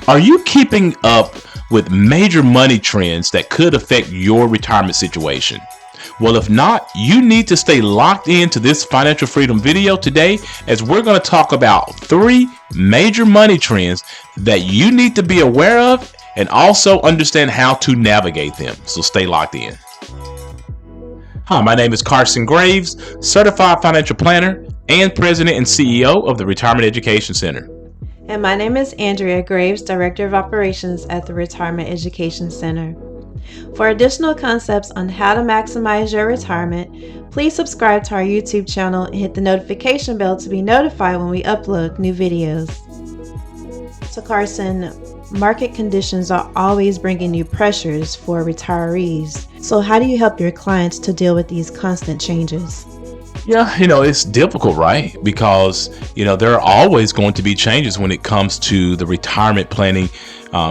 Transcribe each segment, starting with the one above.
Are you keeping up with major money trends that could affect your retirement situation? Well, if not, you need to stay locked into this financial freedom video today, as we're going to talk about 3 major money trends that you need to be aware of and also understand how to navigate them. So stay locked in. Hi, my name is Carson Graves, certified financial planner and president and CEO of the Retirement Education Center. And my name is Andrea Graves, Director of Operations at the Retirement Education Center. For additional concepts on how to maximize your retirement, please subscribe to our YouTube channel and hit the notification bell to be notified when we upload new videos. So Carson, market conditions are always bringing new pressures for retirees. So how do you help your clients to deal with these constant changes? Yeah, it's difficult, right? Because, there are always going to be changes when it comes to the retirement planning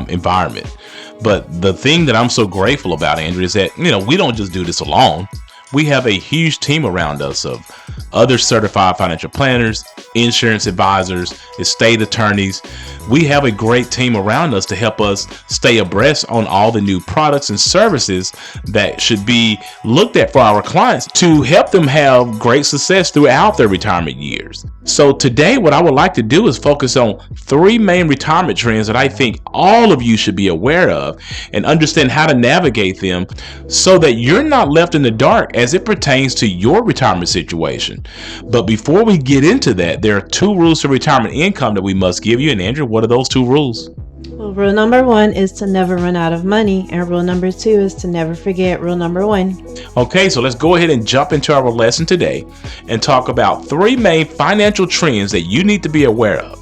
environment. But the thing that I'm so grateful about, Andrew, is that, we don't just do this alone. We have a huge team around us of other certified financial planners, insurance advisors, estate attorneys. We have a great team around us to help us stay abreast on all the new products and services that should be looked at for our clients to help them have great success throughout their retirement years. So today, what I would like to do is focus on 3 main retirement trends that I think all of you should be aware of and understand how to navigate them so that you're not left in the dark as it pertains to your retirement situation. But before we get into that, there are 2 rules to retirement income that we must give you. And Andrew, what are those 2 rules? Well, rule number 1 is to never run out of money, and rule number 2 is to never forget rule number 1. Okay, so let's go ahead and jump into our lesson today and talk about 3 main financial trends that you need to be aware of.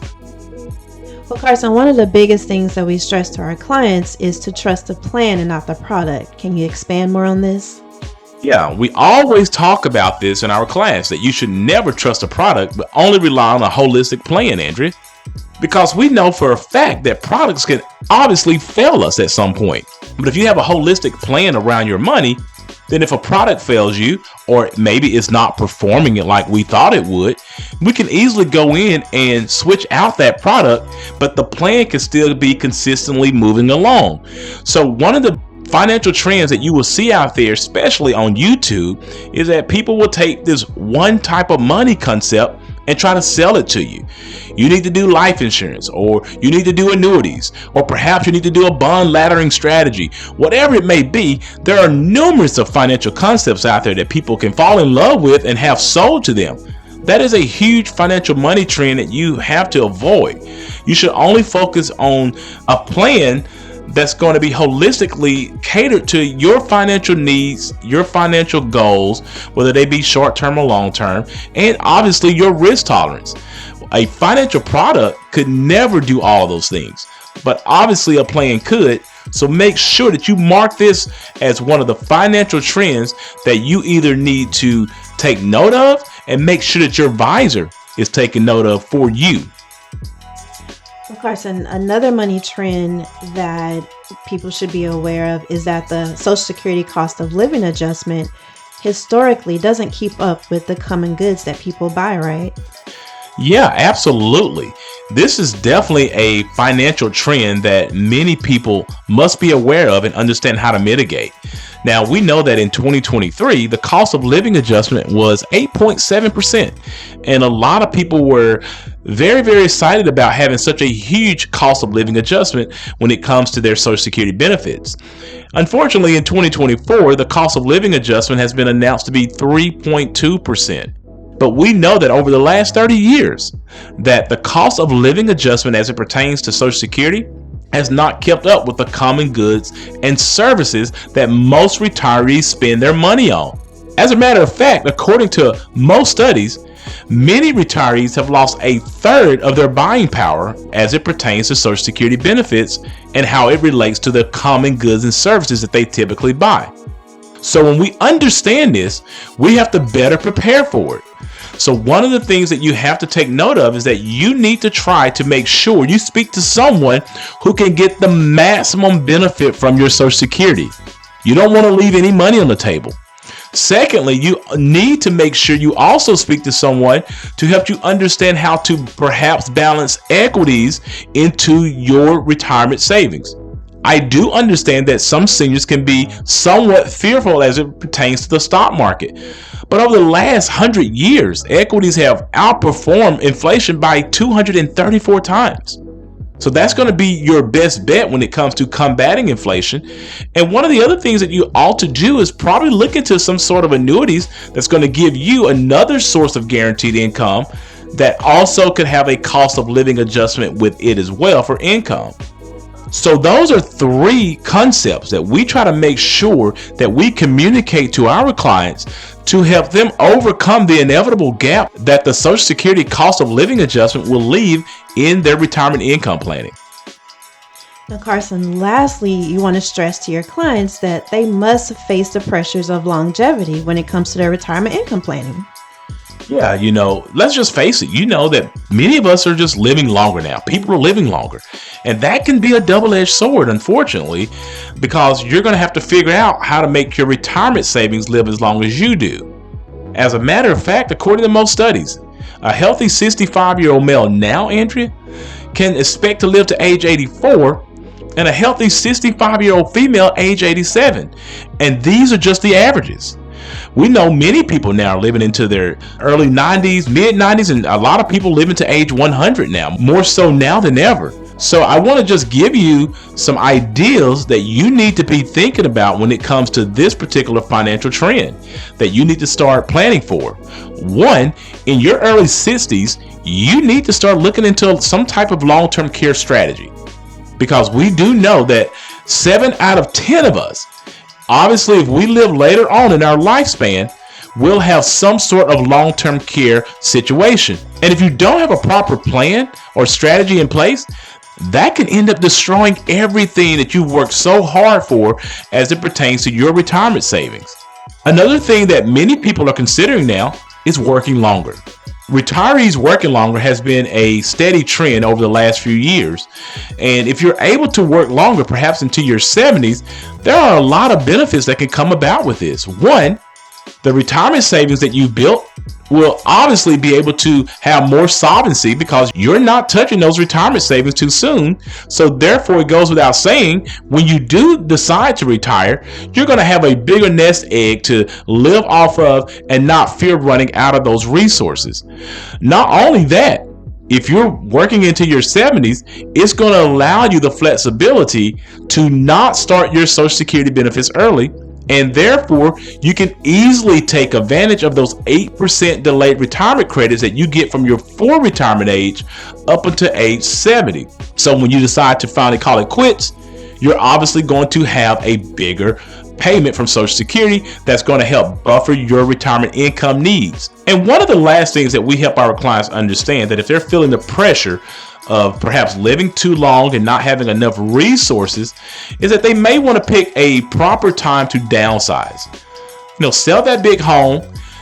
Well, Carson, one of the biggest things that we stress to our clients is to trust the plan and not the product. Can you expand more on this? Yeah, we always talk about this in our class, that you should never trust a product, but only rely on a holistic plan, Andrew. Because we know for a fact that products can obviously fail us at some point. But if you have a holistic plan around your money, then if a product fails you, or maybe it's not performing it like we thought it would, we can easily go in and switch out that product, but the plan can still be consistently moving along. So one of the financial trends that you will see out there, especially on YouTube, is that people will take this one type of money concept and try to sell it to you. You need to do life insurance, or you need to do annuities, or perhaps you need to do a bond laddering strategy. Whatever it may be, there are numerous of financial concepts out there that people can fall in love with and have sold to them. That is a huge financial money trend that you have to avoid. You should only focus on a plan that's going to be holistically catered to your financial needs, your financial goals, whether they be short-term or long-term, and obviously your risk tolerance. A financial product could never do all those things, but obviously a plan could. So make sure that you mark this as one of the financial trends that you either need to take note of, and make sure that your advisor is taking note of for you. Carson, another money trend that people should be aware of is that the Social Security cost of living adjustment historically doesn't keep up with the common goods that people buy, right? Yeah, absolutely. This is definitely a financial trend that many people must be aware of and understand how to mitigate. Now, we know that in 2023, the cost of living adjustment was 8.7%. And a lot of people were very, very excited about having such a huge cost of living adjustment when it comes to their Social Security benefits. Unfortunately, in 2024, the cost of living adjustment has been announced to be 3.2%. But we know that over the last 30 years, that the cost of living adjustment as it pertains to Social Security has not kept up with the common goods and services that most retirees spend their money on. As a matter of fact, according to most studies, many retirees have lost 1/3 of their buying power as it pertains to Social Security benefits and how it relates to the common goods and services that they typically buy. So when we understand this, we have to better prepare for it. So one of the things that you have to take note of is that you need to try to make sure you speak to someone who can get the maximum benefit from your Social Security. You don't want to leave any money on the table. Secondly, you need to make sure you also speak to someone to help you understand how to perhaps balance equities into your retirement savings. I do understand that some seniors can be somewhat fearful as it pertains to the stock market. But over the last 100 years, equities have outperformed inflation by 234 times. So that's going to be your best bet when it comes to combating inflation. And one of the other things that you ought to do is probably look into some sort of annuities that's going to give you another source of guaranteed income that also could have a cost of living adjustment with it as well for income. So those are three concepts that we try to make sure that we communicate to our clients to help them overcome the inevitable gap that the Social Security cost of living adjustment will leave in their retirement income planning. Now, Carson, lastly, you want to stress to your clients that they must face the pressures of longevity when it comes to their retirement income planning. Yeah, let's just face it. That many of us are just living longer now. People are living longer. And that can be a double-edged sword, unfortunately, because you're going to have to figure out how to make your retirement savings live as long as you do. As a matter of fact, according to most studies, a healthy 65-year-old male now, Andrea, can expect to live to age 84, and a healthy 65-year-old female age 87. And these are just the averages. We know many people now are living into their early 90s, mid 90s, and a lot of people living to age 100 now, more so now than ever. So I want to just give you some ideas that you need to be thinking about when it comes to this particular financial trend that you need to start planning for. One, in your early 60s, you need to start looking into some type of long-term care strategy, because we do know that 7 out of 10 of us, obviously, if we live later on in our lifespan, we'll have some sort of long-term care situation. And if you don't have a proper plan or strategy in place, that can end up destroying everything that you worked so hard for as it pertains to your retirement savings. Another thing that many people are considering now is working longer. Retirees working longer has been a steady trend over the last few years. And if you're able to work longer, perhaps into your 70s, there are a lot of benefits that can come about with this. One, the retirement savings that you built will obviously be able to have more solvency because you're not touching those retirement savings too soon. So therefore, it goes without saying, when you do decide to retire, you're going to have a bigger nest egg to live off of and not fear running out of those resources. Not only that, if you're working into your 70s, it's going to allow you the flexibility to not start your Social Security benefits early. And therefore, you can easily take advantage of those 8% delayed retirement credits that you get from your full retirement age up until age 70. So when you decide to finally call it quits, you're obviously going to have a bigger payment from Social Security that's going to help buffer your retirement income needs. And one of the last things that we help our clients understand, that if they're feeling the pressure of perhaps living too long and not having enough resources, is that they may want to pick a proper time to downsize. Sell that big home,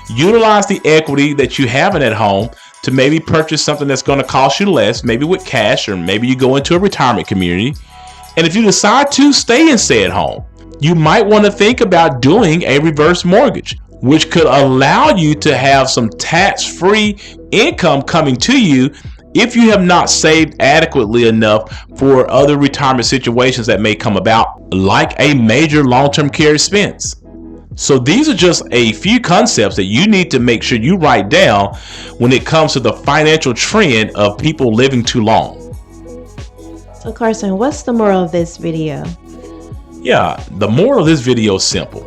utilize the equity that you have in that home to maybe purchase something that's going to cost you less, maybe with cash, or maybe you go into a retirement community. And if you decide to stay in said home, you might want to think about doing a reverse mortgage, which could allow you to have some tax-free income coming to you if you have not saved adequately enough for other retirement situations that may come about, like a major long-term care expense. So these are just a few concepts that you need to make sure you write down when it comes to the financial trend of people living too long. So Carson, what's the moral of this video? Yeah, the moral of this video is simple.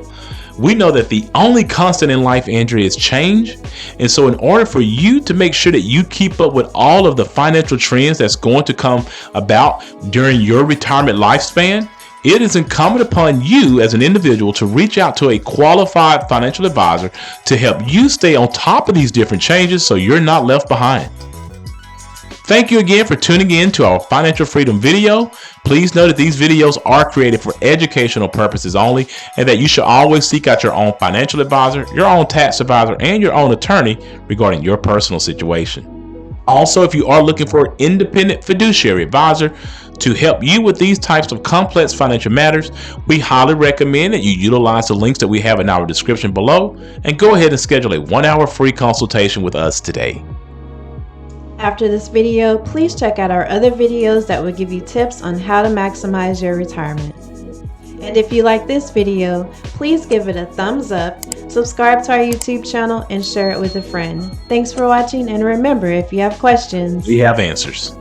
We know that the only constant in life, Andrea, is change. And so in order for you to make sure that you keep up with all of the financial trends that's going to come about during your retirement lifespan, it is incumbent upon you as an individual to reach out to a qualified financial advisor to help you stay on top of these different changes so you're not left behind. Thank you again for tuning in to our Financial Freedom video. Please know that these videos are created for educational purposes only, and that you should always seek out your own financial advisor, your own tax advisor, and your own attorney regarding your personal situation. Also, if you are looking for an independent fiduciary advisor To help you with these types of complex financial matters, we highly recommend that you utilize the links that we have in our description below and go ahead and schedule a 1-hour free consultation with us today. After this video, please check out our other videos that will give you tips on how to maximize your retirement. And if you like this video, please give it a thumbs up, subscribe to our YouTube channel, and share it with a friend. Thanks for watching, and remember, if you have questions, we have answers.